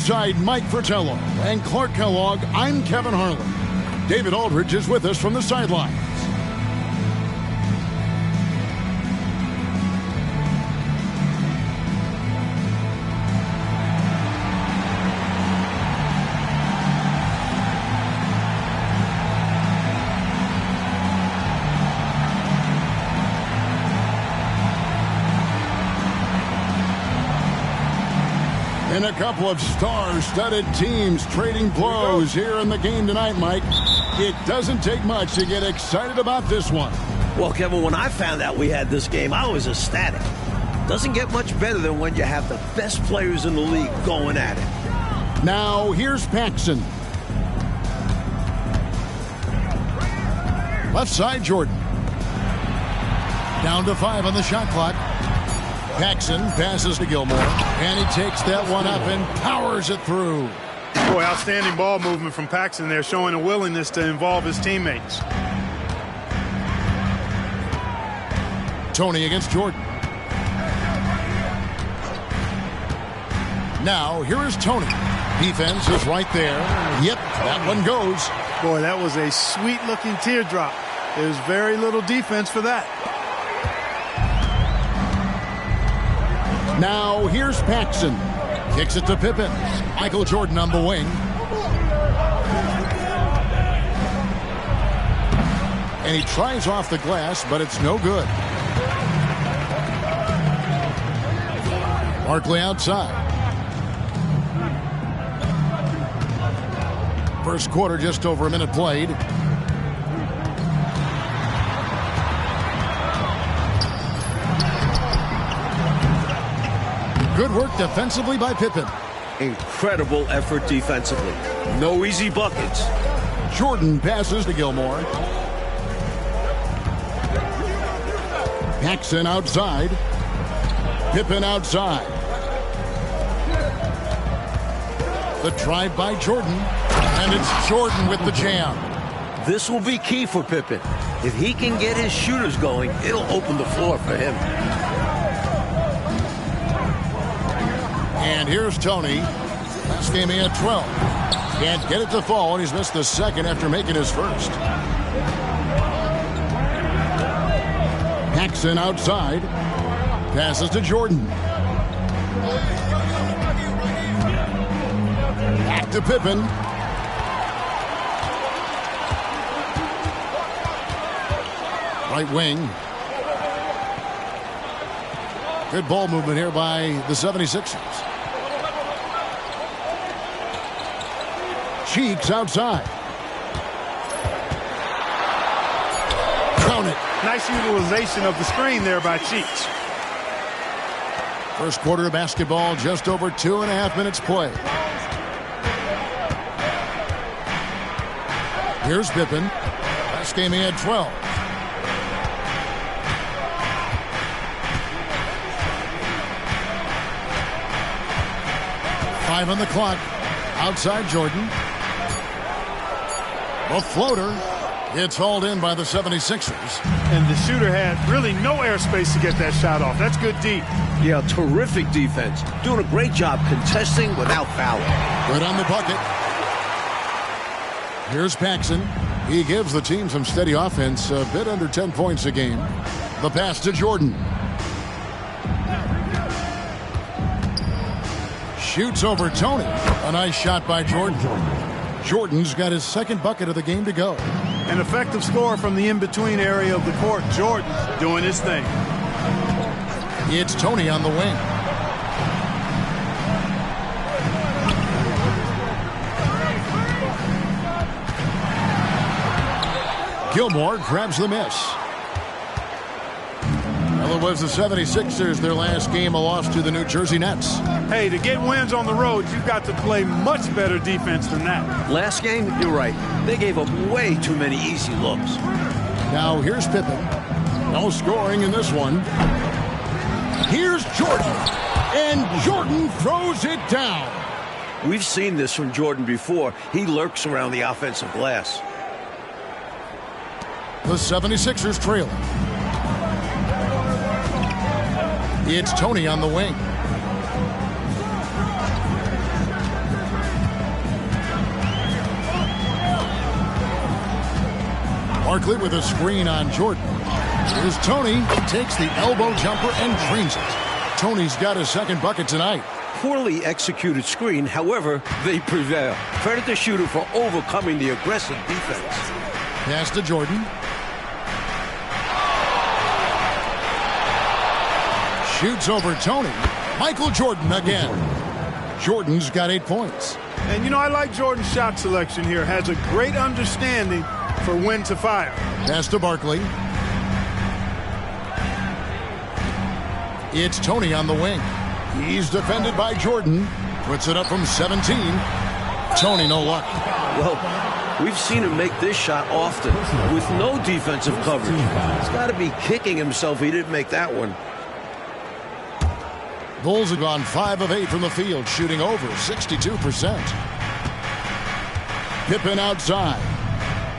Side Mike Fratello and Clark Kellogg, I'm Kevin Harlan. David Aldridge is with us from the sidelines. And a couple of star-studded teams trading blows here in the game tonight, Mike. It doesn't take much to get excited about this one. Well, Kevin, when I found out we had this game, I was ecstatic. Doesn't get much better than when you have the best players in the league going at it. Now, here's Paxson. Left side, Jordan. Down to 5 on the shot clock. Paxson passes to Gilmore, and he takes that one up and powers it through. Boy, outstanding ball movement from Paxson there, showing a willingness to involve his teammates. Tony against Jordan. Now, here is Tony. Defense is right there. Yep, that one goes. Boy, that was a sweet-looking teardrop. There's very little defense for that. Now, here's Paxson. Kicks it to Pippen. Michael Jordan on the wing. And he tries off the glass, but it's no good. Barkley outside. First quarter, just over a minute played. Good work defensively by Pippen. Incredible effort defensively. No easy buckets. Jordan passes to Gilmore. Paxson outside. Pippen outside. The drive by Jordan. And it's Jordan with the jam. This will be key for Pippen. If he can get his shooters going, it'll open the floor for him. And here's Tony. Last game he had 12. Can't get it to fall, and he's missed the second after making his first. Paxson outside. Passes to Jordan. Back to Pippen. Right wing. Good ball movement here by the 76ers. Cheeks outside. Count it. Nice utilization of the screen there by Cheeks. First quarter of basketball, just over 2.5 minutes play. Here's Pippen. Last game he had 12. Five on the clock. Outside Jordan. A floater. It's hauled in by the 76ers. And the shooter had really no airspace to get that shot off. That's good deep. Yeah, terrific defense. Doing a great job contesting without fouling. Good on the bucket. Here's Paxson. He gives the team some steady offense, a bit under 10 points a game. The pass to Jordan. Shoots over Tony. A nice shot by Jordan. Jordan's got his second bucket of the game to go. An effective score from the in-between area of the court. Jordan doing his thing. It's Tony on the wing. Gilmore grabs the miss. Well, it was the 76ers, their last game, a loss to the New Jersey Nets. Hey, to get wins on the road, you've got to play much better defense than that. Last game, you're right. They gave up way too many easy looks. Now here's Pippen. No scoring in this one. Here's Jordan. And Jordan throws it down. We've seen this from Jordan before. He lurks around the offensive glass. The 76ers trailing. It's Tony on the wing. Barkley with a screen on Jordan. Here's Tony. Takes the elbow jumper and drains it. Tony's got his second bucket tonight. Poorly executed screen, however, they prevail. Credit the shooter for overcoming the aggressive defense. Pass to Jordan. Shoots over Tony. Michael Jordan again. Jordan's got 8 points. And, you know, I like Jordan's shot selection here. Has a great understanding for when to fire. Pass to Barkley. It's Tony on the wing. He's defended by Jordan. Puts it up from 17. Tony, no luck. Well, we've seen him make this shot often with no defensive coverage. He's got to be kicking himself he didn't make that one. Bulls have gone 5 of 8 from the field, shooting over 62%. Pippen outside.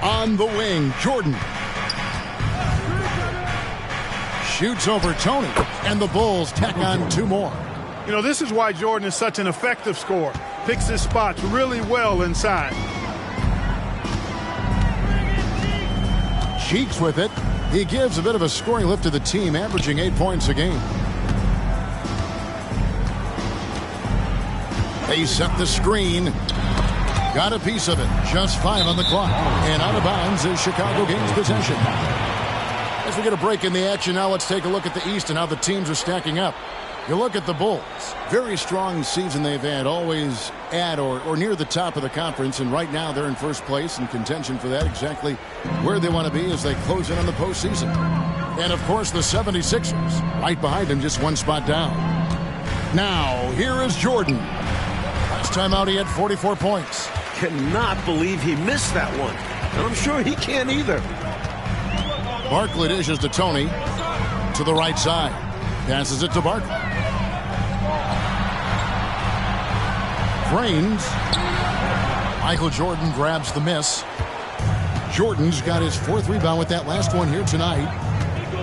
On the wing, Jordan. Shoots over Tony, and the Bulls tack on 2 more. You know, this is why Jordan is such an effective scorer. Picks his spots really well inside. Cheeks with it. He gives a bit of a scoring lift to the team, averaging 8 points a game. They set the screen. Got a piece of it. Just 5 on the clock. And out of bounds as Chicago gains possession. As we get a break in the action now, let's take a look at the East and how the teams are stacking up. You look at the Bulls. Very strong season they've had. Always at or near the top of the conference. And right now they're in first place in contention for that. Exactly where they want to be as they close in on the postseason. And, of course, the 76ers. Right behind them, just 1 spot down. Now, here is Jordan. Last time out, he had 44 points. Cannot believe he missed that one. And I'm sure he can't either. Barkley dishes to Tony. To the right side. Passes it to Barkley. Frames. Michael Jordan grabs the miss. Jordan's got his 4th rebound with that last one here tonight.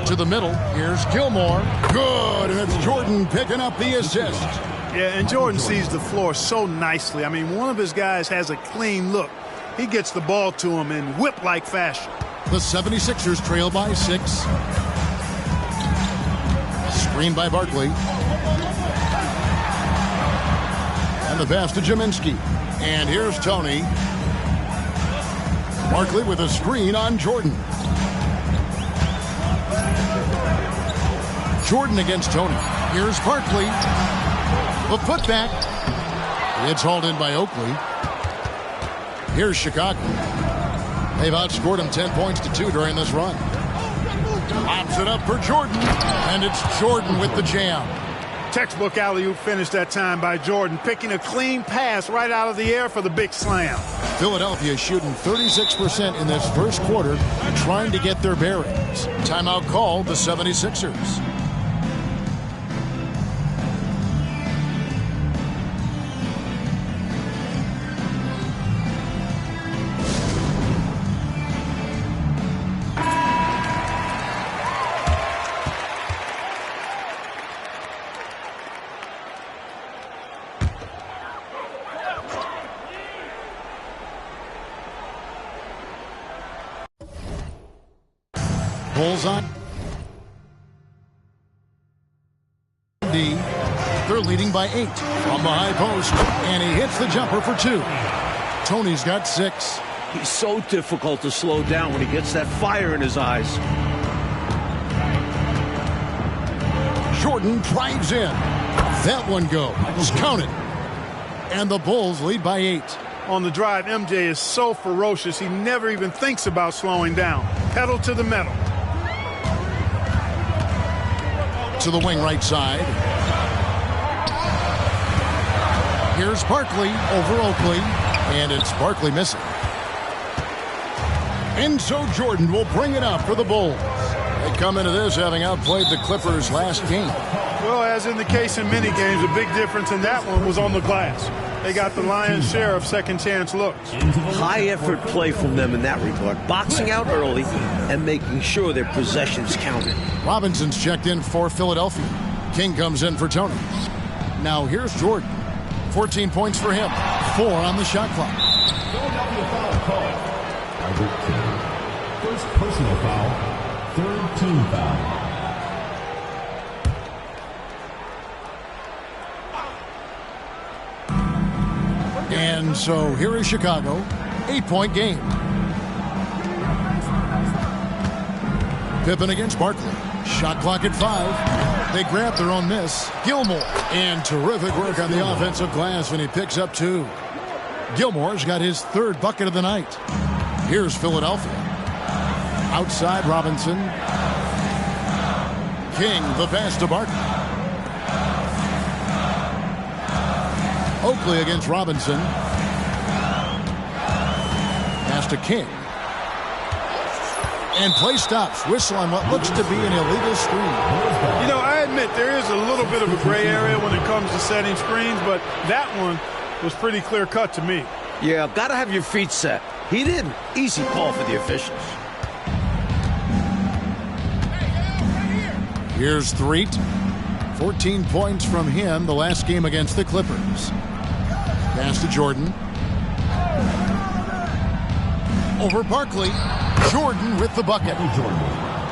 To the middle. Here's Gilmore. Good. And it's Jordan picking up the assist. Yeah, and Jordan sees the floor so nicely. I mean, one of his guys has a clean look. He gets the ball to him in whip-like fashion. The 76ers trail by 6. Screen by Barkley. And the pass to Jaminski. And here's Tony. Barkley with a screen on Jordan. Jordan against Tony. Here's Barkley. The putback. It's hauled in by Oakley. Here's Chicago. They've outscored him 10 points to 2 during this run. Pops it up for Jordan. And it's Jordan with the jam. Textbook alley-oop finish that time by Jordan, picking a clean pass right out of the air for the big slam. Philadelphia shooting 36% in this first quarter, trying to get their bearings. Timeout called the 76ers. Bulls on D. They're leading by 8 from the high post, and he hits the jumper for 2. Tony's got 6. He's so difficult to slow down when he gets that fire in his eyes. Jordan drives in. That one goes. Count it. And the Bulls lead by 8. On the drive, MJ is so ferocious, he never even thinks about slowing down. Pedal to the metal. To the wing right side. Here's Barkley over Oakley, and it's Barkley missing. And so Jordan will bring it up for the Bulls. They come into this having outplayed the Clippers last game. Well, as in the case in many games, a big difference in that one was on the glass. They got the lion's share of second chance looks. High effort play from them in that regard. Boxing out early and making sure their possessions counted. Robinson's checked in for Philadelphia. King comes in for Tony. Now here's Jordan. 14 points for him. 4 on the shot clock. First personal foul, third team foul. And so here is Chicago, 8-point game. Pippen against Barkley. Shot clock at 5. They grab their own miss. Gilmore. And terrific work on the offensive glass when he picks up 2. Gilmore's got his 3rd bucket of the night. Here's Philadelphia. Outside Robinson. King, the pass to Barkley. Oakley against Robinson. Pass to King. And play stops. Whistle on what looks to be an illegal screen. You know, I admit there is a little bit of a gray area when it comes to setting screens, but that one was pretty clear cut to me. Yeah, got to have your feet set. He didn't. Easy call for the officials. Here's Threet. 14 points from him the last game against the Clippers. Pass to Jordan. Over Barkley. Jordan with the bucket.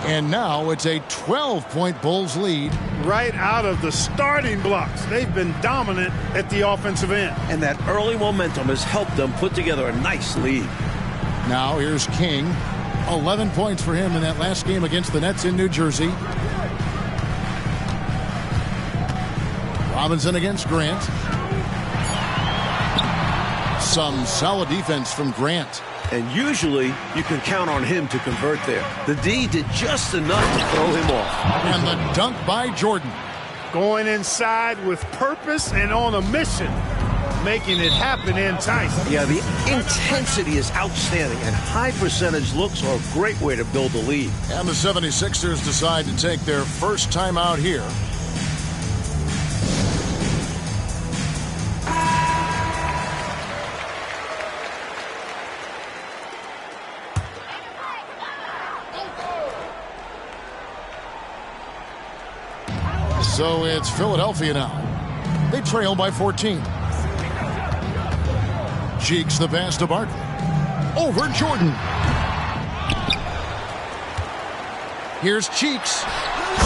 And now it's a 12-point Bulls lead. Right out of the starting blocks. They've been dominant at the offensive end. And that early momentum has helped them put together a nice lead. Now here's King. 11 points for him in that last game against the Nets in New Jersey. Robinson against Grant. Some solid defense from Grant. And usually you can count on him to convert there. The D did just enough to throw him off. And the dunk by Jordan. Going inside with purpose and on a mission. Making it happen in time. Yeah, the intensity is outstanding, and high percentage looks are a great way to build a lead. And the 76ers decide to take their first time out here. So it's Philadelphia now. They trail by 14. Cheeks the pass to Barkley. Over Jordan. Here's Cheeks.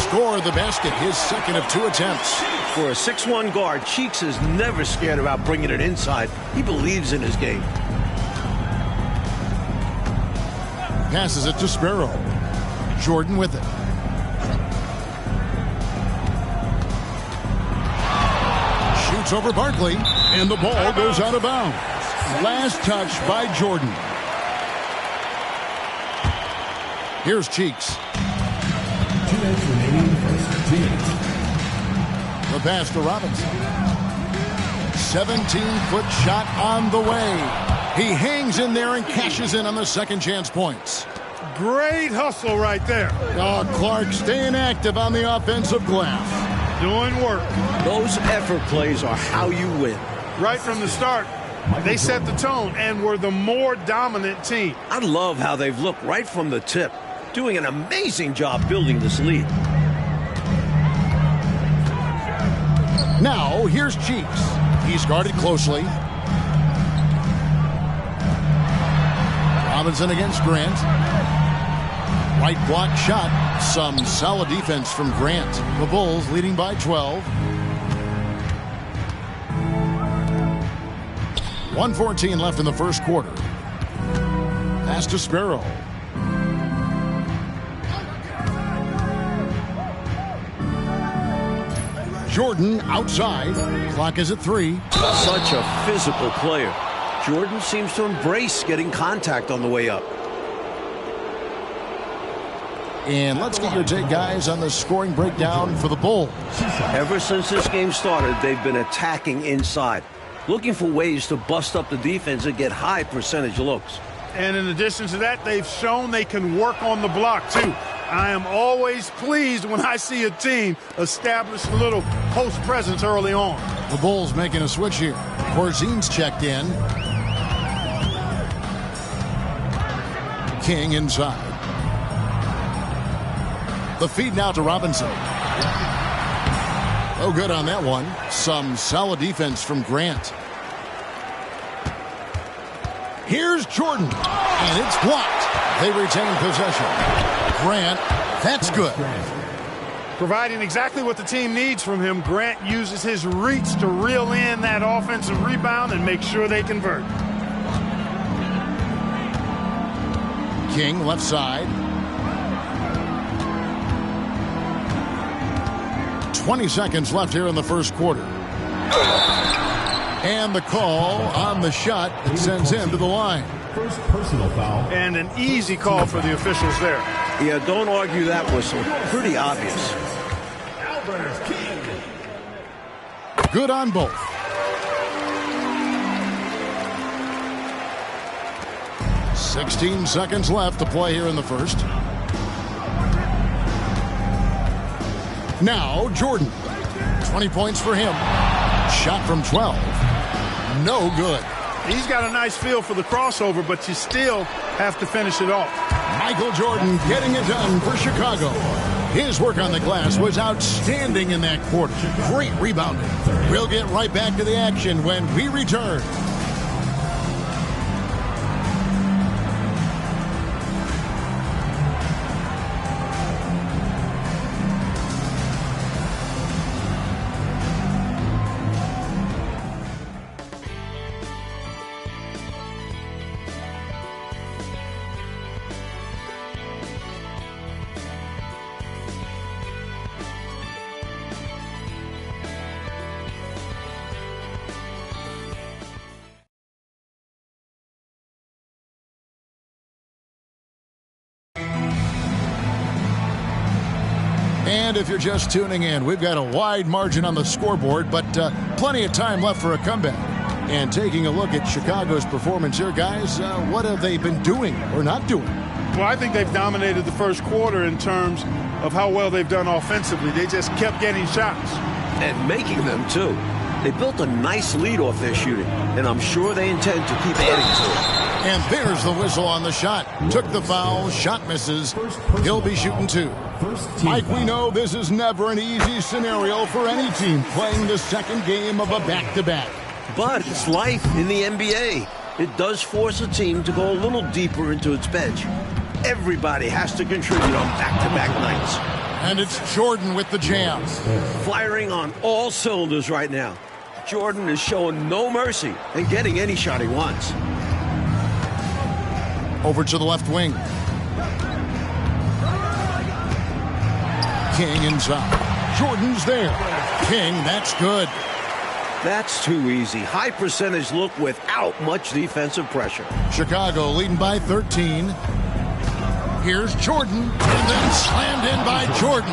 Score the basket, his 2nd of 2 attempts. For a 6'1 guard, Cheeks is never scared about bringing it inside. He believes in his game. Passes it to Sparrow. Jordan with it. Shoots over Barkley, and the ball goes out of bounds. Last touch by Jordan. Here's Cheeks. 2 minutes remaining first period. The pass to Robinson. 17-foot shot on the way. He hangs in there and cashes in on the second chance points. Great hustle right there. Oh, Clark staying active on the offensive glass. Doing work. Those effort plays are how you win. Right from the start, they set the tone and were the more dominant team. I love how they've looked right from the tip, doing an amazing job building this lead. Now, here's Cheeks. He's guarded closely. Robinson against Grant. Right block shot. Some solid defense from Grant. The Bulls leading by 12. 1:14 left in the first quarter. Pass to Sparrow. Jordan outside. Clock is at 3. Such a physical player. Jordan seems to embrace getting contact on the way up. And let's get your take, guys, on the scoring breakdown for the Bulls. Ever since this game started, they've been attacking inside, looking for ways to bust up the defense and get high percentage looks. And in addition to that, they've shown they can work on the block, too. I am always pleased when I see a team establish a little post presence early on. The Bulls making a switch here. Korzin's checked in. King inside. The feed now to Robinson. Oh, good on that one. Some solid defense from Grant. Here's Jordan, and it's blocked. They retain possession. Grant, that's good. Providing exactly what the team needs from him, Grant uses his reach to reel in that offensive rebound and make sure they convert. King, left side. 20 seconds left here in the first quarter. And the call on the shot that sends him to the line. First personal foul. And an easy call for the officials there. Yeah, don't argue that whistle. Pretty obvious. Albert King. Good on both. "16 seconds left to play here in the first. Now Jordan. 20 points for him. Shot from 12. No good. He's got a nice feel for the crossover, but you still have to finish it off. Michael Jordan getting it done for Chicago. His work on the glass was outstanding in that quarter. Great rebounding. We'll get right back to the action when we return. And if you're just tuning in, we've got a wide margin on the scoreboard, but plenty of time left for a comeback. And taking a look at Chicago's performance here, guys, what have they been doing or not doing? Well, I think they've dominated the first quarter in terms of how well they've done offensively. They just kept getting shots. And making them, too. They built a nice lead off their shooting, and I'm sure they intend to keep adding to it. And there's the whistle on the shot. Took the foul, shot misses. He'll be shooting two. Mike, we know this is never an easy scenario for any team playing the second game of a back-to-back. But it's life in the NBA. It does force a team to go a little deeper into its bench. Everybody has to contribute on back-to-back nights. And it's Jordan with the jam. Firing on all cylinders right now. Jordan is showing no mercy and getting any shot he wants. Over to the left wing. King inside. Jordan's there. King, that's good. That's too easy. High percentage look without much defensive pressure. Chicago leading by 13. Here's Jordan, and then slammed in by Jordan.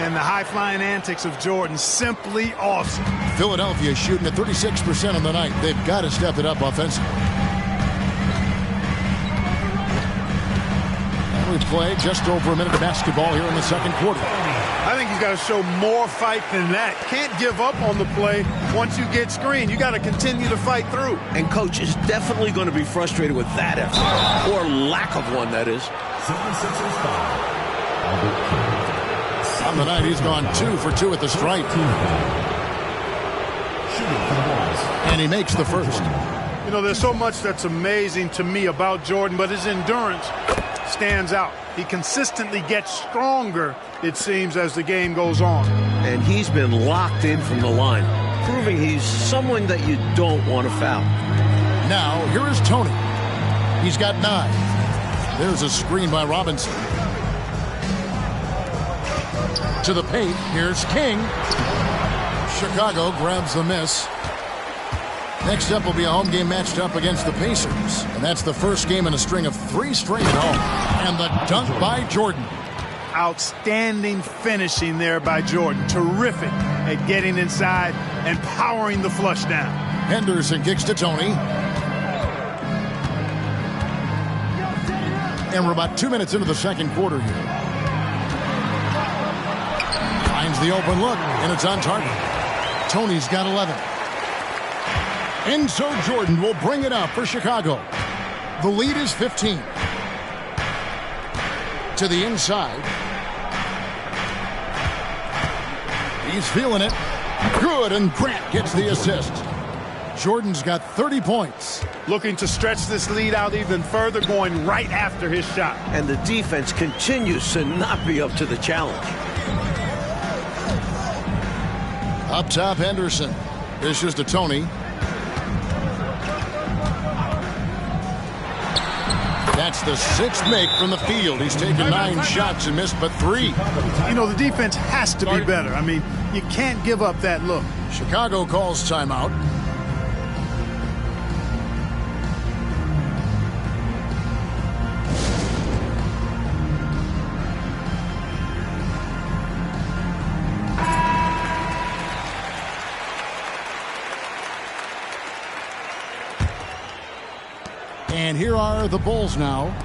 And the high-flying antics of Jordan, simply awesome. Philadelphia shooting at 36% on the night. They've got to step it up offensively. And we play just over a minute of basketball here in the second quarter. I think he's got to show more fight than that. Can't give up on the play once you get screened. You got to continue to fight through. And coach is definitely going to be frustrated with that effort, or lack of one, that is. 76ers foul. Albert King. On the night, he's gone 2 for 2 at the stripe. And he makes the first. You know, there's so much that's amazing to me about Jordan, but his endurance stands out. He consistently gets stronger, it seems, as the game goes on. And he's been locked in from the line, proving he's someone that you don't want to foul. Now, here is Tony. He's got 9. There's a screen by Robinson. To the paint, here's King. Chicago grabs the miss. Next up will be a home game matched up against the Pacers. And that's the first game in a string of 3 straight at home. And the dunk by Jordan. Outstanding finishing there by Jordan. Terrific at getting inside and powering the flush down. Henderson kicks to Tony. And we're about 2 minutes into the second quarter here. Finds the open look, and it's on target. Tony's got 11. And so Jordan will bring it up for Chicago. The lead is 15. To the inside. He's feeling it. Good, and Grant gets the assist. Jordan's got 30 points. Looking to stretch this lead out even further, going right after his shot. And the defense continues to not be up to the challenge. Up top, Henderson. Dishes to Tony. That's the 6th make from the field. He's taken 9 shots and missed but 3. You know, the defense has to be better. I mean, you can't give up that look. Chicago calls timeout. And here are the Bulls now.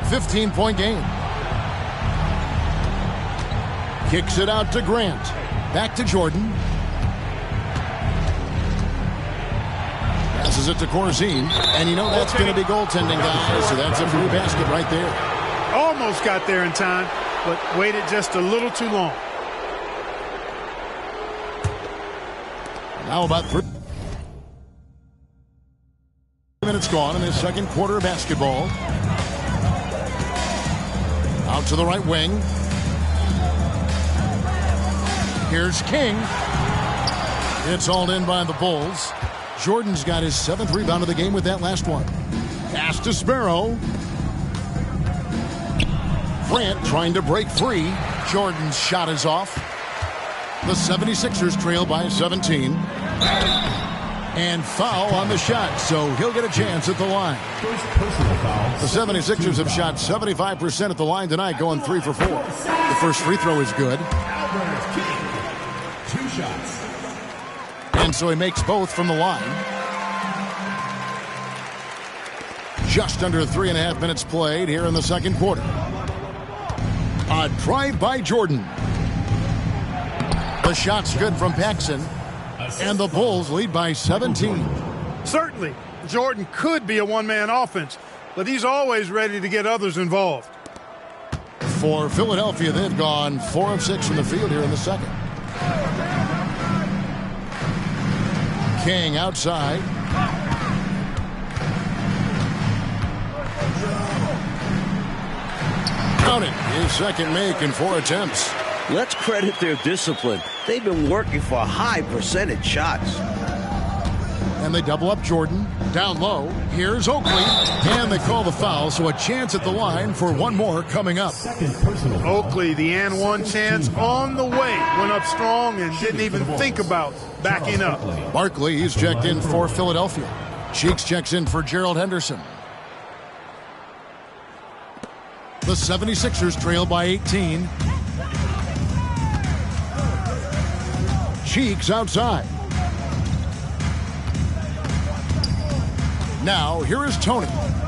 15-point game. Kicks it out to Grant. Back to Jordan. Passes it to Corzine. And you know that's going to be goaltending, guys. So that's a free basket right there. Almost got there in time, but waited just a little too long. Now about 3 minutes gone in his second quarter of basketball. Out to the right wing. Here's King. It's hauled in by the Bulls. Jordan's got his 7th rebound of the game with that last one. Pass to Sparrow. Grant trying to break free. Jordan's shot is off. The 76ers trail by 17. And foul on the shot, so he'll get a chance at the line. First personal foul. The 76ers have shot 75% at the line tonight, going 3 for 4. The first free throw is good. Albert King. 2 shots. And so he makes both from the line. Just under 3.5 minutes played here in the second quarter. A drive by Jordan. The shot's good from Paxson. And the Bulls lead by 17. Certainly, Jordan could be a one-man offense, but he's always ready to get others involved. For Philadelphia, they've gone 4 of 6 from the field here in the second. King outside. Count it. His second make in 4 attempts. Let's credit their discipline. They've been working for high percentage shots. And they double up Jordan. Down low. Here's Oakley. And they call the foul, so a chance at the line for one more coming up. Second personal foul. Oakley, the and one chance on the way. Went up strong and didn't even think about backing up. Barkley, he's checked in for Philadelphia. Cheeks checks in for Gerald Henderson. The 76ers trail by 18. Cheeks outside. Now, here is Tony.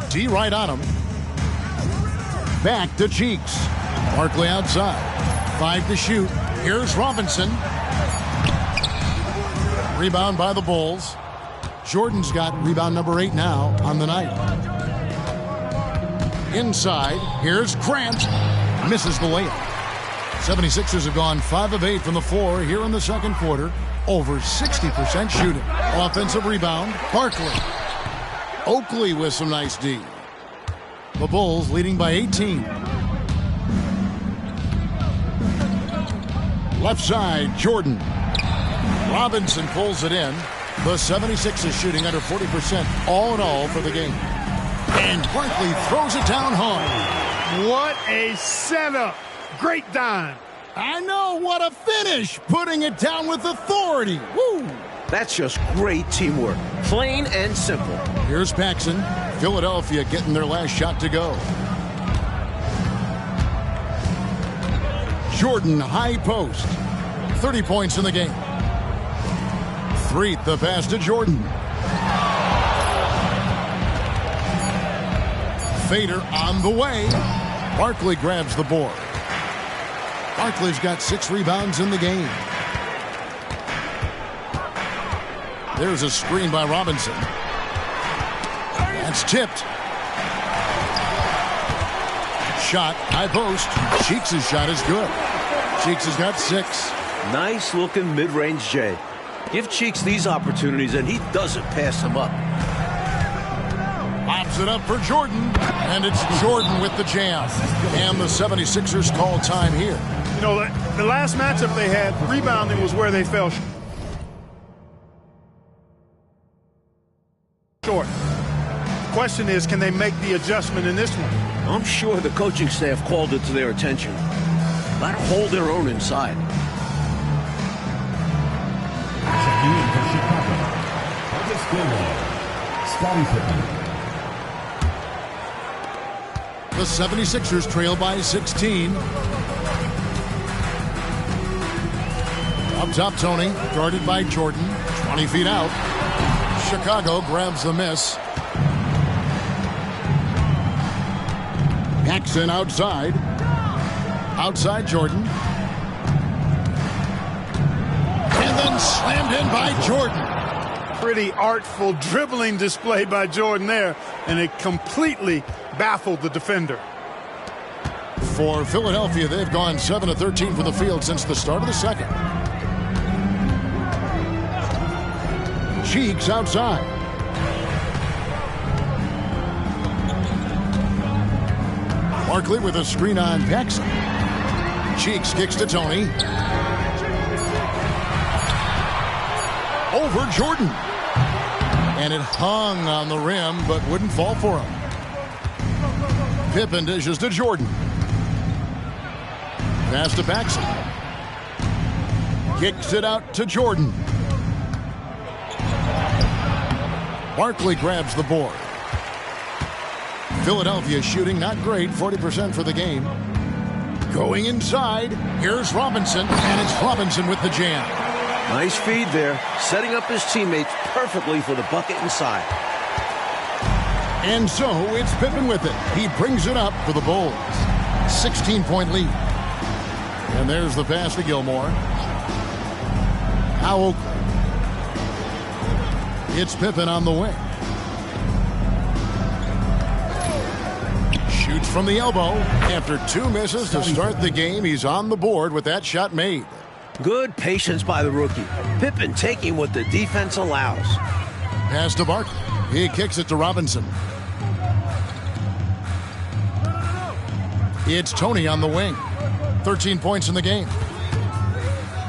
D right on him. Back to Cheeks. Barkley outside. 5 to shoot. Here's Robinson. Rebound by the Bulls. Jordan's got rebound number 8 now on the night. Inside, here's Grant. Misses the layup. 76ers have gone 5 of 8 from the floor here in the second quarter. Over 60% shooting. Offensive rebound, Barkley. Oakley with some nice D. The Bulls leading by 18. Left side, Jordan. Robinson pulls it in. The 76ers shooting under 40% all in all for the game. And Barkley throws it down hard. What a setup. Great dime. I know, what a finish. Putting it down with authority. Woo! That's just great teamwork. Plain and simple. Here's Paxson. Philadelphia getting their last shot to go. Jordan, high post. 30 points in the game. Threet, the pass to Jordan. Fader on the way. Barkley grabs the board. Barkley's got 6 rebounds in the game. There's a screen by Robinson. That's tipped. Shot, high post. Cheeks' shot is good. Cheeks has got 6. Nice looking mid-range J. Give Cheeks these opportunities, and he doesn't pass them up. Pops it up for Jordan, and it's Jordan with the jam. And the 76ers call time here. You know, the last matchup they had, rebounding was where they fell short. The question is, can they make the adjustment in this one? I'm sure the coaching staff called it to their attention. Got to hold their own inside. Checking in for Chicago. Marcus Gilmore. Scottie Pippen. The 76ers trail by 16. Up top, Tony, guarded by Jordan. 20 feet out. Chicago grabs the miss. Paxson outside. Outside Jordan. And then slammed in by Jordan. Pretty artful dribbling display by Jordan there, and it completely baffled the defender. For Philadelphia, they've gone 7 of 13 from the field since the start of the second. Cheeks outside. Barkley with a screen on Paxson. Cheeks kicks to Tony. Over Jordan. And it hung on the rim, but wouldn't fall for him. Pippen dishes to Jordan. Pass to Paxson. Kicks it out to Jordan. Barkley grabs the board. Philadelphia shooting not great, 40% for the game. Going inside, here's Robinson, and it's Robinson with the jam. Nice feed there, setting up his teammates perfectly for the bucket inside. And so it's Pippen with it. He brings it up for the Bulls. 16-point lead. And there's the pass to Gilmore. Now Oakley. It's Pippen on the wing. Shoots from the elbow. After 2 misses to start the game, he's on the board with that shot made. Good patience by the rookie. Pippen taking what the defense allows. Pass to Barkley. He kicks it to Robinson. It's Tony on the wing. 13 points in the game.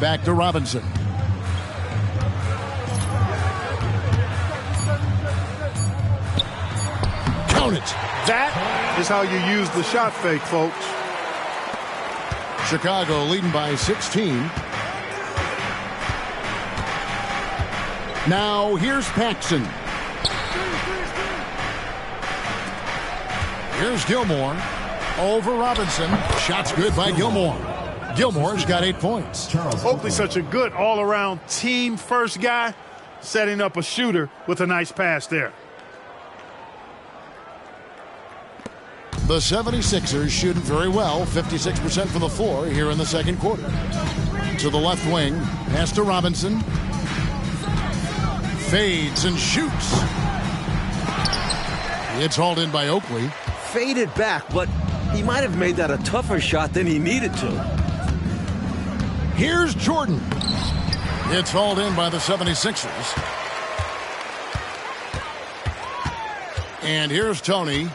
Back to Robinson. Count it. That is how you use the shot fake, folks. Chicago leading by 16. Now here's Paxson. Here's Gilmore. Over Robinson. Shot's good by Gilmore. Gilmore's got 8 points. Oakley's such a good all-around team first guy, setting up a shooter with a nice pass there. The 76ers shooting very well, 56% from the floor here in the second quarter. To the left wing, pass to Robinson. Fades and shoots. It's hauled in by Oakley. Faded back, but he might have made that a tougher shot than he needed to. Here's Jordan. It's hauled in by the 76ers. And here's Tony.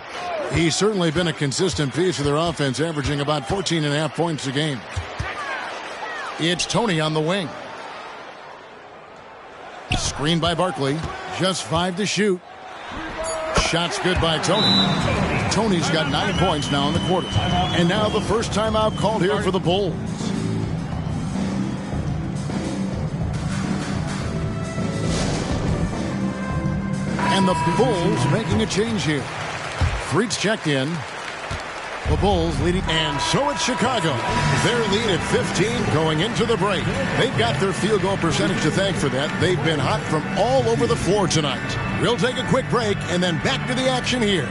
He's certainly been a consistent piece of their offense, averaging about 14.5 points a game. It's Tony on the wing. Screen by Barkley. Just 5 to shoot. Shot's good by Tony. Tony's got 9 points now in the quarter. And now the first timeout called here for the Bulls. And the Bulls making a change here. Freaks checked in. The Bulls leading, and so it's Chicago. Their lead at 15 going into the break. They've got their field goal percentage to thank for that. They've been hot from all over the floor tonight. We'll take a quick break and then back to the action here.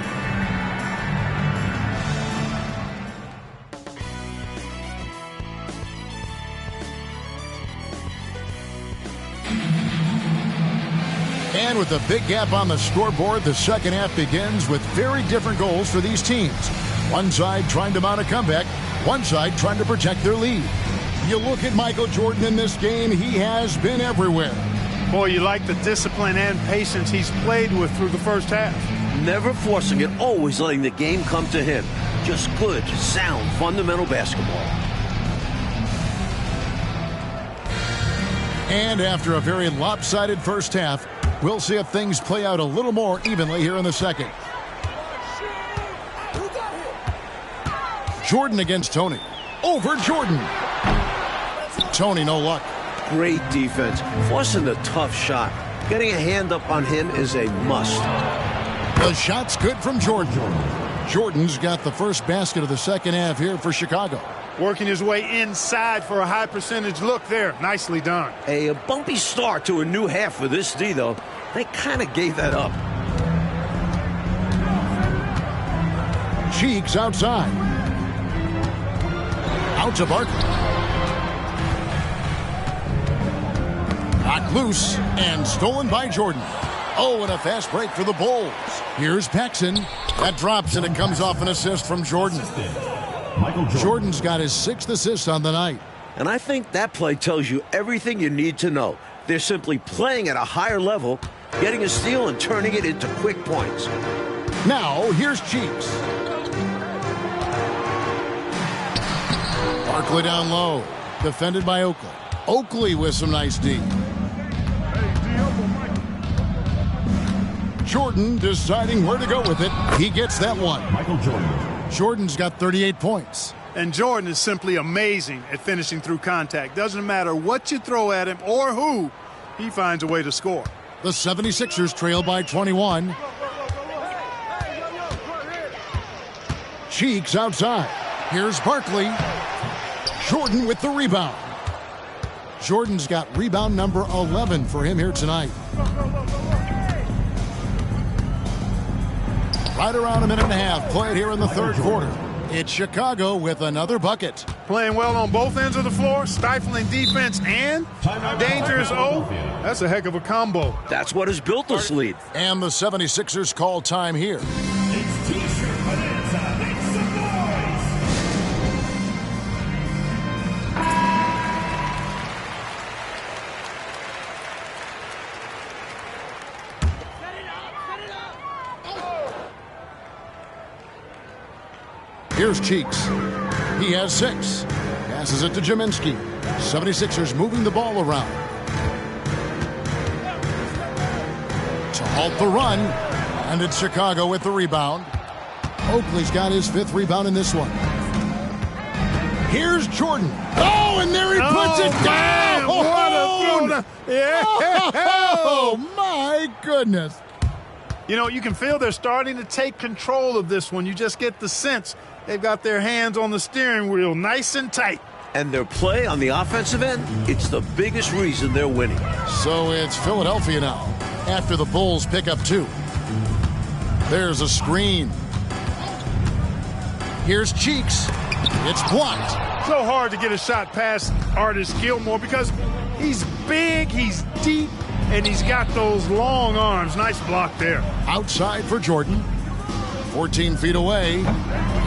And with a big gap on the scoreboard, the second half begins with very different goals for these teams. One side trying to mount a comeback, one side trying to protect their lead. You look at Michael Jordan in this game, he has been everywhere. Boy, you like the discipline and patience he's played with through the first half. Never forcing it, always letting the game come to him. Just good, sound, fundamental basketball. And after a very lopsided first half, we'll see if things play out a little more evenly here in the second. Jordan against Tony. Over Jordan. Tony, no luck. Great defense. Forcing the tough shot. Getting a hand up on him is a must. The shot's good from Jordan. Jordan's got the first basket of the second half here for Chicago. Working his way inside for a high percentage look there. Nicely done. A bumpy start to a new half for this D, though. They kind of gave that up. Cheeks outside. Out to Barkley. Knocked loose and stolen by Jordan. Oh, and a fast break for the Bulls. Here's Paxson. That drops and it comes off an assist from Jordan. Jordan's got his 6th assist on the night. And I think that play tells you everything you need to know. They're simply playing at a higher level, getting a steal and turning it into quick points. Now, here's Cheeks. Barkley down low. Defended by Oakley. Oakley with some nice D. Jordan deciding where to go with it. He gets that one. Michael Jordan. Jordan's got 38 points. And Jordan is simply amazing at finishing through contact. Doesn't matter what you throw at him or who, he finds a way to score. The 76ers trail by 21. Cheeks outside. Here's Barkley. Jordan with the rebound. Jordan's got rebound number 11 for him here tonight. Right around a minute and a half played here in the third quarter. It's Chicago with another bucket. Playing well on both ends of the floor, stifling defense and dangerous. Oh, that's a heck of a combo. That's what has built this lead. And the 76ers call time here. It's T-shirt Bonanza. Make some noise. Here's Cheeks. He has 6. Passes it to Jaminski. 76ers moving the ball around. To halt the run. And it's Chicago with the rebound. Oakley's got his 5th rebound in this one. Here's Jordan. Oh, and there he puts it down. Man, what a throw. Yeah. Oh, my goodness. You know, you can feel they're starting to take control of this one. You just get the sense they've got their hands on the steering wheel nice and tight. And their play on the offensive end, it's the biggest reason they're winning. So it's Philadelphia now after the Bulls pick up 2. There's a screen. Here's Cheeks. It's blocked. So hard to get a shot past Artis Gilmore because he's big, he's deep, and he's got those long arms. Nice block there. Outside for Jordan. 14 feet away.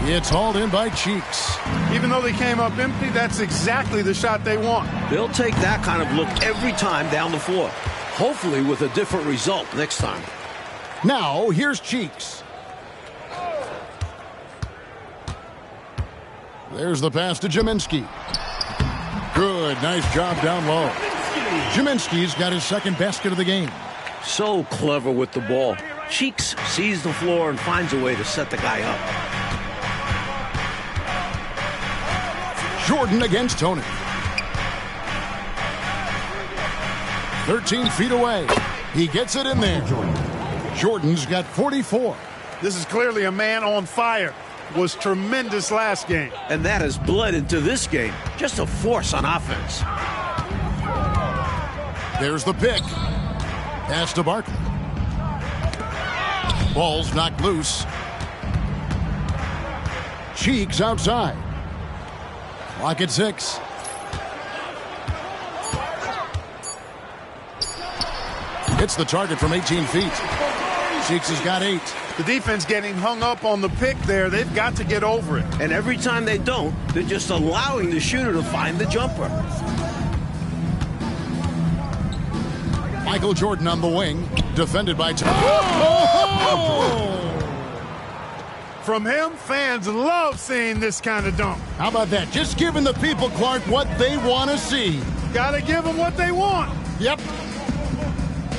It's hauled in by Cheeks. Even though they came up empty, that's exactly the shot they want. They'll take that kind of look every time down the floor. Hopefully with a different result next time. Now, here's Cheeks. There's the pass to Jaminski. Good, nice job down low. Jaminski's got his 2nd basket of the game. So clever with the ball. Cheeks sees the floor and finds a way to set the guy up. Jordan against Tony. 13 feet away. He gets it in there. Jordan's got 44. This is clearly a man on fire. Was tremendous last game. And that has bled into this game. Just a force on offense. There's the pick. Pass to Barkley. Ball's knocked loose. Cheeks outside. Clock at 6. Hits the target from 18 feet. Cheeks has got 8. The defense getting hung up on the pick there. They've got to get over it. And every time they don't, they're just allowing the shooter to find the jumper. Michael Jordan on the wing, defended by From him, fans love seeing this kind of dunk. How about that? Just giving the people, Clark, what they want to see. Gotta give them what they want. Yep.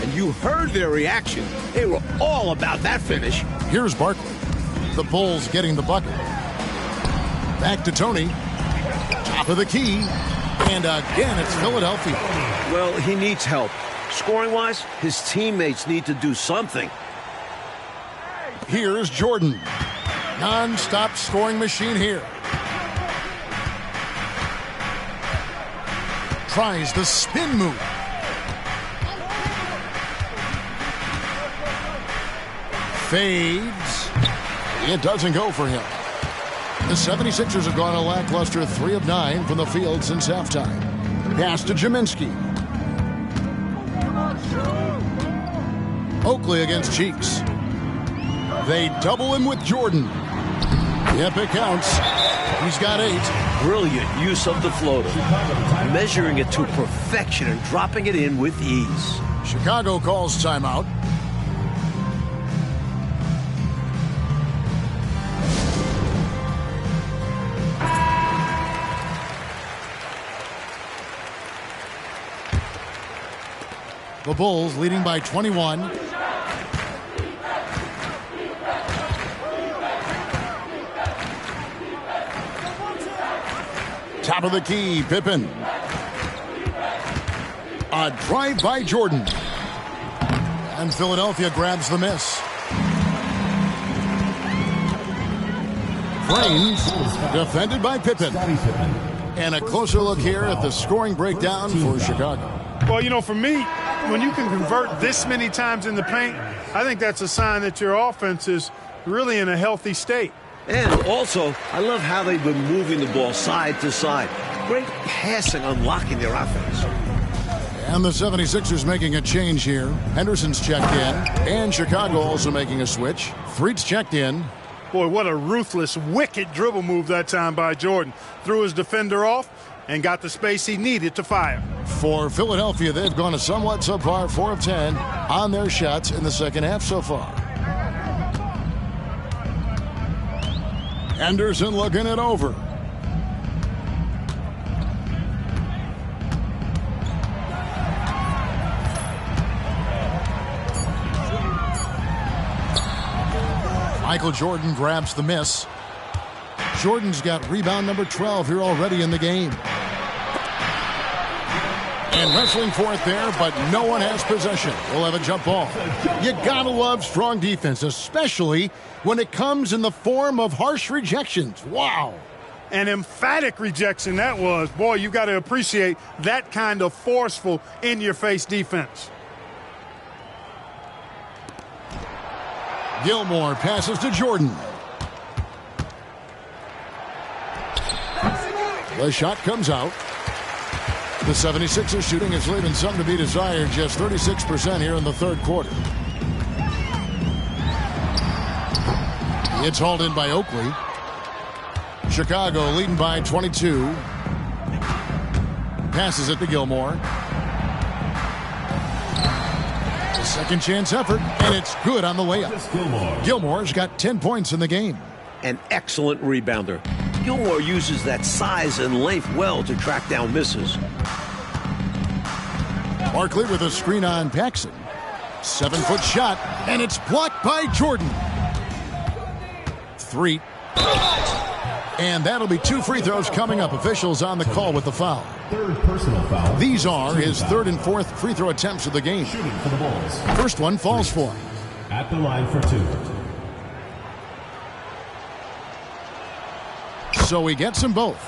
And you heard their reaction. They were all about that finish. Here's Barkley. The Bulls getting the bucket. Back to Tony. Top of the key. And again, it's Philadelphia. Well, he needs help. Scoring-wise, his teammates need to do something. Here's Jordan. Non-stop scoring machine here. Tries the spin move. Fades. It doesn't go for him. The 76ers have gone a lackluster 3 of 9 from the field since halftime. Pass to Jaminski. Oakley against Cheeks. They double him with Jordan. Yep, it counts. He's got 8. Brilliant use of the floater. Measuring it to perfection and dropping it in with ease. Chicago calls timeout. The Bulls leading by 21. Top of the key, Pippen. A drive by Jordan. And Philadelphia grabs the miss. Frames, defended by Pippen. And a closer look here at the scoring breakdown for Chicago. Well, you know, for me, when you can convert this many times in the paint, I think that's a sign that your offense is really in a healthy state. And also, I love how they've been moving the ball side to side. Great passing, unlocking their offense. And the 76ers making a change here. Henderson's checked in. And Chicago also making a switch. Threet's checked in. Boy, what a ruthless, wicked dribble move that time by Jordan. Threw his defender off and got the space he needed to fire. For Philadelphia, they've gone a somewhat subpar 4 of 10 on their shots in the second half so far. Henderson looking it over. Michael Jordan grabs the miss. Jordan's got rebound number 12 here already in the game. And wrestling for it there, but no one has possession. We'll have a jump ball. You gotta love strong defense, especially when it comes in the form of harsh rejections. Wow. An emphatic rejection that was. Boy, you got to appreciate that kind of forceful, in-your-face defense. Gilmore passes to Jordan. The shot comes out. The 76ers shooting is leaving some to be desired, just 36% here in the third quarter. It's hauled in by Oakley. Chicago leading by 22. Passes it to Gilmore. The second chance effort, and it's good on the layup. Gilmore's got 10 points in the game. An excellent rebounder. Gilmore uses that size and length well to track down misses. Barkley with a screen on Paxson. 7-foot shot, and it's blocked by Jordan. 3. And that'll be 2 free throws coming up. Officials on the call with the foul. Third personal foul. These are his third and fourth free throw attempts of the game. Shooting for the Bulls. First one falls for him. At the line for 2. So he gets them both.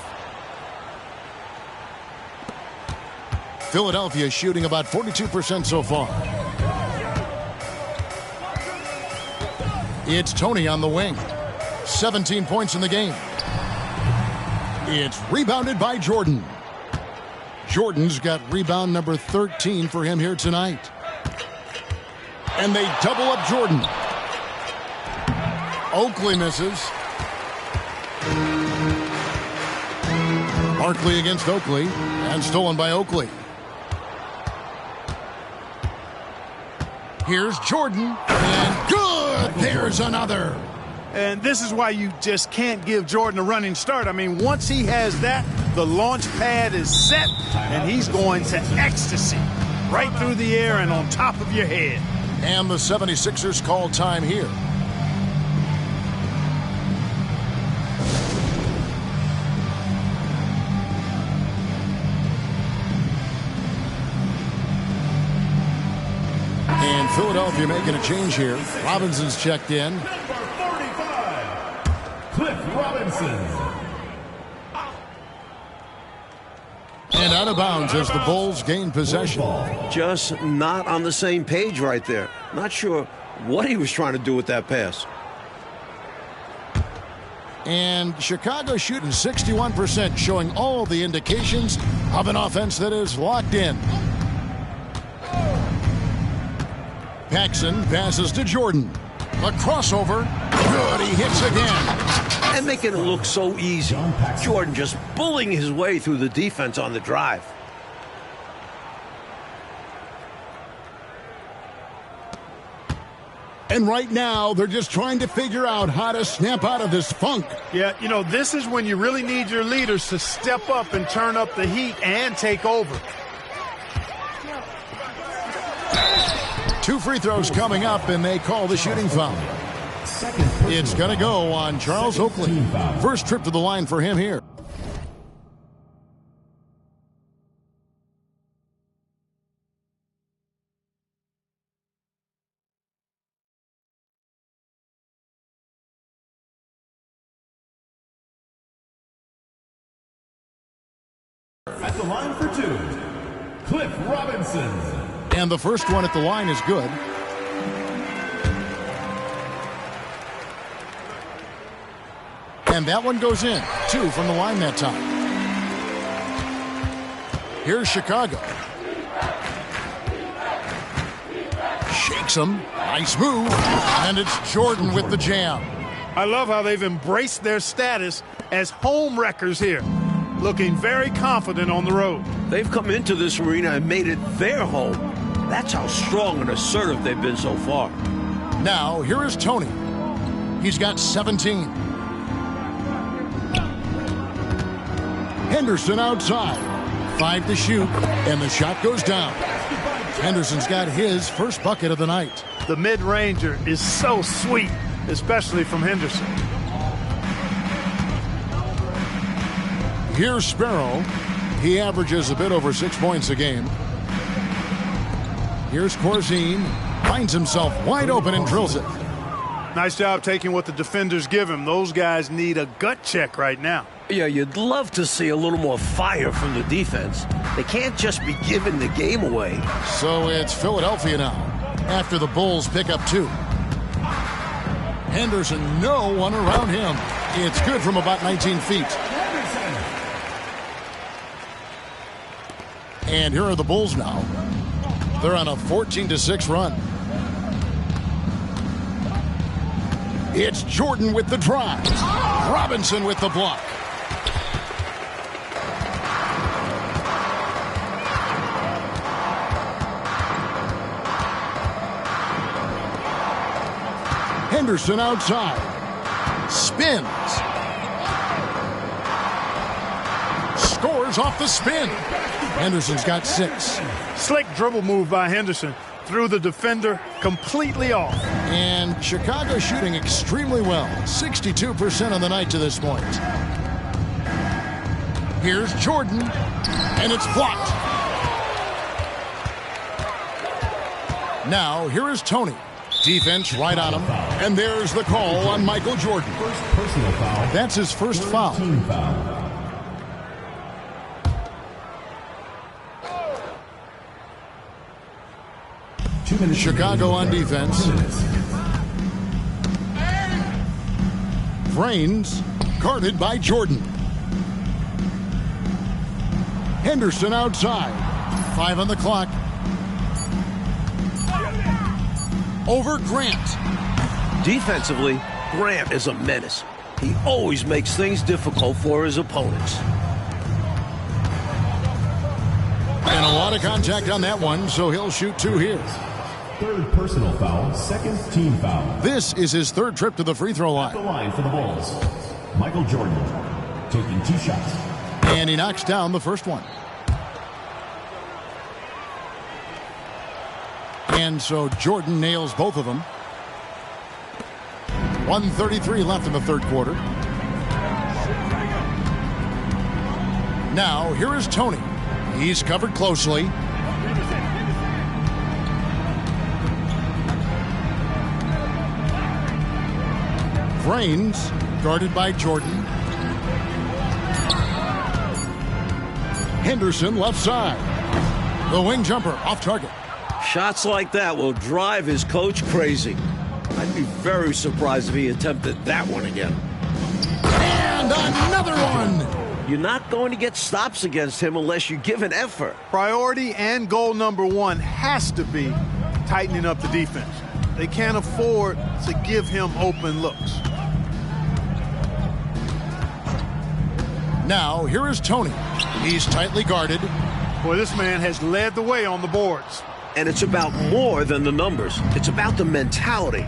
Philadelphia shooting about 42% so far. It's Tony on the wing. 17 points in the game. It's rebounded by Jordan. Jordan's got rebound number 13 for him here tonight. And they double up Jordan. Oakley misses. Barkley against Oakley, and stolen by Oakley. Here's Jordan, and good! There's another. And this is why you just can't give Jordan a running start. I mean, once he has that, the launch pad is set, and he's going to ecstasy. Right through the air and on top of your head. And the 76ers call time here. And Philadelphia making a change here. Robinson's checked in. Number 35, Cliff Robinson. And out of bounds as the Bulls gain possession. Just not on the same page right there. Not sure what he was trying to do with that pass. And Chicago shooting 61%, showing all the indications of an offense that is locked in. Paxson passes to Jordan. A crossover. Good, he hits again. And making it look so easy. Jordan just bullying his way through the defense on the drive. And right now, they're just trying to figure out how to snap out of this funk. Yeah, you know, this is when you really need your leaders to step up and turn up the heat and take over. 2 free throws coming up, and they call the shooting foul. It's going to go on Charles Oakley. First trip to the line for him here. At the line for 2, Cliff Robinson. And the first one at the line is good. And that one goes in. 2 from the line that time. Here's Chicago. Shakes him. Nice move. And it's Jordan with the jam. I love how they've embraced their status as home wreckers here. Looking very confident on the road. They've come into this arena and made it their home. That's how strong and assertive they've been so far. Now, here is Tony. He's got 17. Henderson outside. 5 to shoot, and the shot goes down. Henderson's got his first bucket of the night. The mid-ranger is so sweet, especially from Henderson. Here's Sparrow. He averages a bit over 6 points a game. Here's Corzine. Finds himself wide open and drills it. Nice job taking what the defenders give him. Those guys need a gut check right now. Yeah, you'd love to see a little more fire from the defense. They can't just be giving the game away. So it's Philadelphia now, after the Bulls pick up 2. Henderson, no one around him. It's good from about 19 feet. And here are the Bulls now. They're on a 14-6 run. It's Jordan with the drive. Robinson with the block. Henderson outside. Spins. Scores off the spin. Henderson's got 6. Slick dribble move by Henderson. Threw the defender completely off. And Chicago shooting extremely well. 62% on the night to this point. Here's Jordan. And it's blocked. Now, here is Tony. Defense right on him. And there's the call on Michael Jordan. First personal foul. That's his first foul. Team foul. Chicago on defense. Vrains guarded by Jordan. Henderson outside. 5 on the clock. Over Grant. Defensively, Grant is a menace. He always makes things difficult for his opponents. And a lot of contact on that one, so he'll shoot 2 here. Third personal foul, second team foul. This is his third trip to the free throw The line. line for the Bulls, Michael Jordan, taking 2 shots. And he knocks down the first one. And so Jordan nails both of them. 1:33 left in the third quarter. Now, here is Tony. He's covered closely. Vrains, guarded by Jordan. Henderson, left side. The wing jumper, off target. Shots like that will drive his coach crazy. I'd be very surprised if he attempted that one again. And another one! You're not going to get stops against him unless you give an effort. Priority and goal number one has to be tightening up the defense. They can't afford to give him open looks. Now, here is Tony. He's tightly guarded. Boy, this man has led the way on the boards. And it's about more than the numbers. It's about the mentality,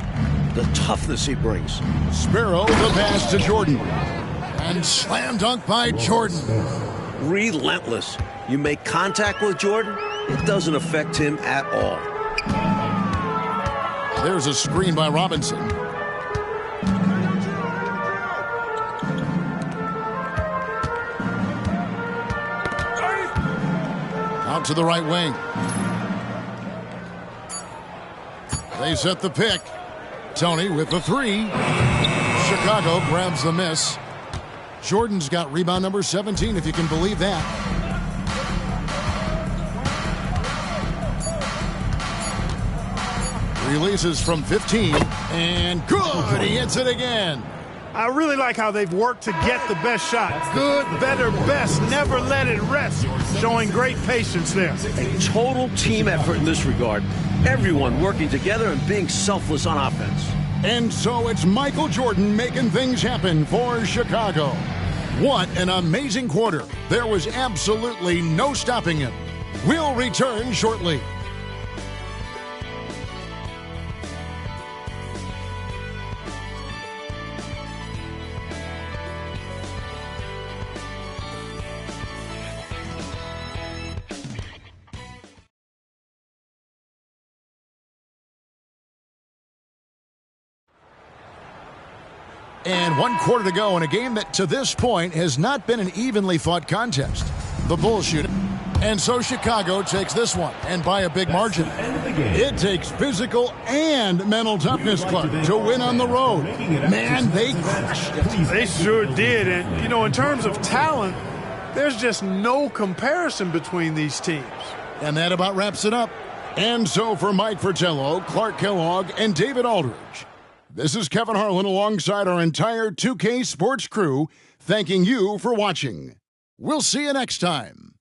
the toughness he brings. Sparrow, the pass to Jordan. And slam dunk by Jordan. Relentless. You make contact with Jordan, it doesn't affect him at all. There's a screen by Robinson. Out to the right wing. They set the pick. Tony with the three. Chicago grabs the miss. Jordan's got rebound number 17, if you can believe that. Releases from 15, and good! He hits it again. I really like how they've worked to get the best shot. Good, better, best. Never let it rest. Showing great patience there. A total team effort in this regard. Everyone working together and being selfless on offense. And so it's Michael Jordan making things happen for Chicago. What an amazing quarter. There was absolutely no stopping him. We'll return shortly. And 1 quarter to go in a game that to this point has not been an evenly fought contest. The Bulls shoot it. And so Chicago takes this one, and by a big margin. It takes physical and mental toughness, Clark, to win on the road. Man, they crushed it. They sure did. And, you know, in terms of talent, there's just no comparison between these teams. And that about wraps it up. And so for Mike Fratello, Clark Kellogg, and David Aldridge, this is Kevin Harlan alongside our entire 2K Sports crew, thanking you for watching. We'll see you next time.